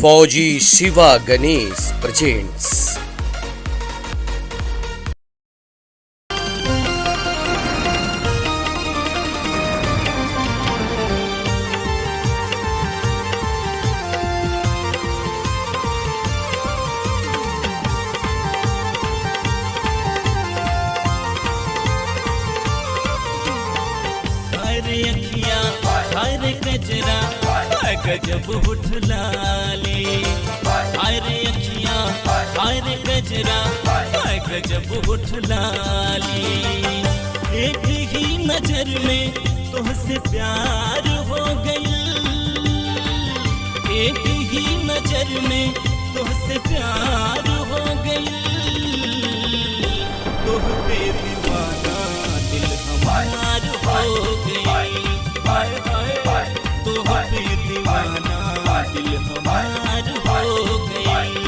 फौजी शिवा गणेश प्रेजेंट्स हरे कजरा गजब उठलाले, अरे अखियाँ अरे गजरा गजब उठलाले। एक ही नजर में तुझसे प्यार हो गई, एक ही नजर में तुझसे प्यार हो गई। तुह पे दीवाना दिल हमार हो गई, तुह पे दीवाना दिल हमार हो गई।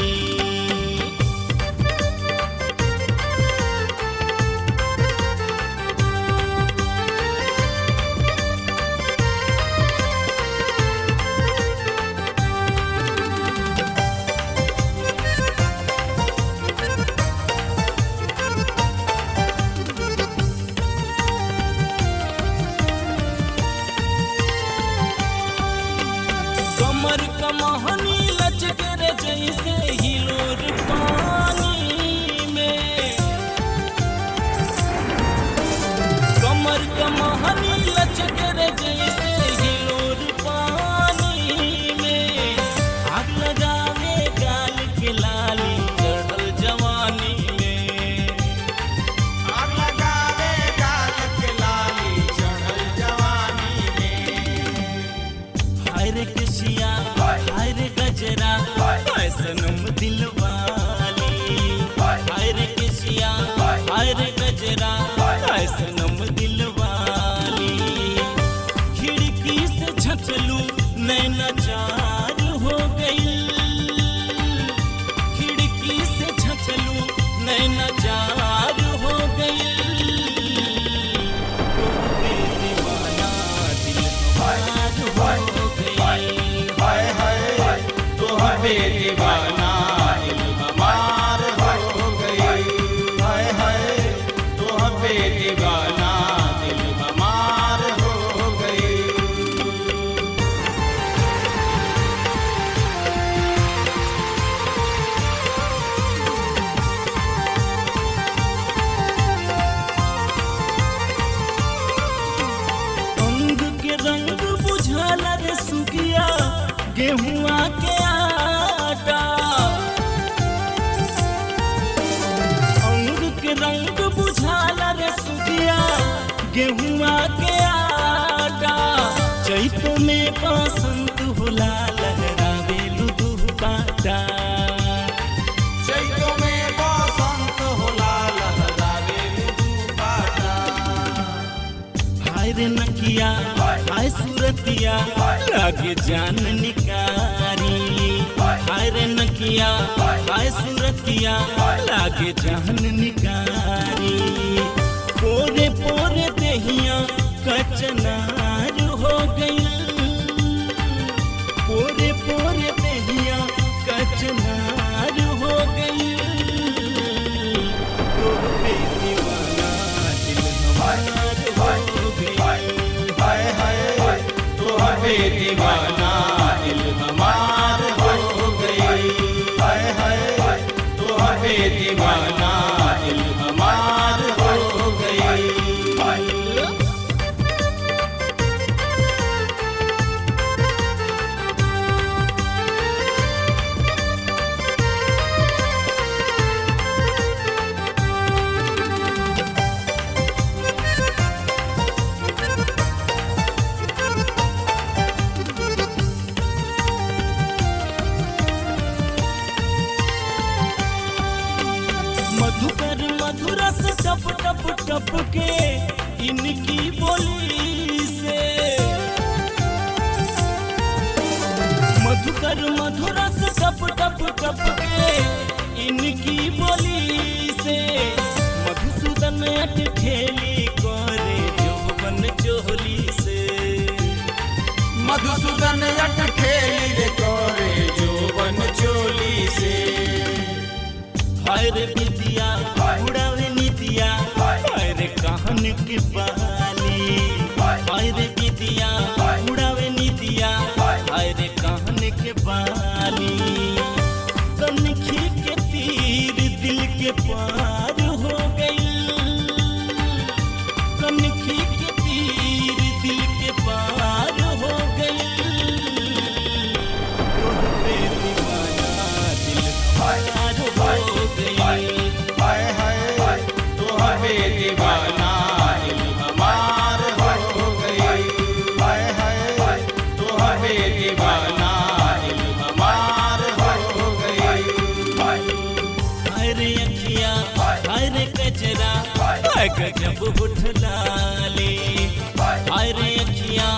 कमर कमहनी लचक रे जैसे हिलोर पानी में, कमर कमहनी लचक रे जैसे हिलोर पानी में। आग लगावे गाल के लाली चढ़ल जवानी में, आग लगावे गाल के लाली चढ़ल जवानी में। हाय रे किसिया हाय रे गजरा सनम दिल वाली, हाय रे किसिया हाय रे गजरा सनम दिल वाली। खिड़की से झकलू नैना चार हो गई, खिड़की से झकलू नैना चार हो गई। दीवाना दिल हमार हो गई, हाय हाय तुह पे दीवाना दिल हमार हो गई। अंग के रंग बुझाला रे सुखिया गेहुआ के आटा, अंग के रंग बुझाला रे सुखिया गेहुआ के आटा। चैत में बसंत होला लहरावे लुदुह बाटा, चैत में बसंत होला लहरावे लुदुह बाटा। हाय रे नकिया हाय सूरतिया लागे जान निकारी, हाय रे नकिया हाय सूरतिया लागे जान निकारी। पोरे पोरे देहिया कचनार हो गई, पोरे पोरे देहिया कचनार हो गई। तुह पे दीवाना दिल हमार हो गई, हाय हाय तुह पे दीवाना दिल हमार हो गई, हाय हाय तुह पे दीवाना दिल हमार हो गई। मधुकर मधुरस टप टप टप के इनकी बोली से, मधुकर मधुरस टप टप टप के इनकी बोली से मधुसूदन अटखेली करे जोबन चोली से मधुसूदन अटखेली करे जोबन चोली से हाय रे बिटिया उड़ावे नितिया हाय रे कहन की बाली हाय रे बिटिया उड़ावे नितिया हाय रे कहन के बाली कनखी के तीर दिल के पार हो गई कनखी के तीर दिल के पार हो गई तुम पे दीवाना दिल हमार हो गई हाय हाय तुम पे दीवाना दिल हमार हो गई हाय रे अखियां हाय रे कजरा हाय गजब उठलाली हाय रे अखियां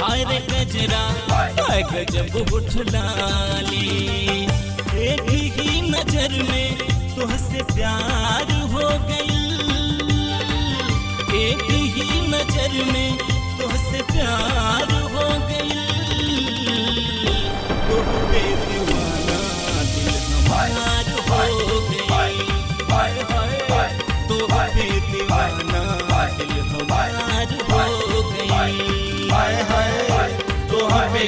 हाय रे कजरा हाय गजब उठलाली एक ही नजर में तुझसे प्यार हो गई एक ही नजर में तुझसे प्यार हो गई तुम पे दीवाना दिल हमार हो गई तुम पे दीवाना दिल हमार हो गई तुम पे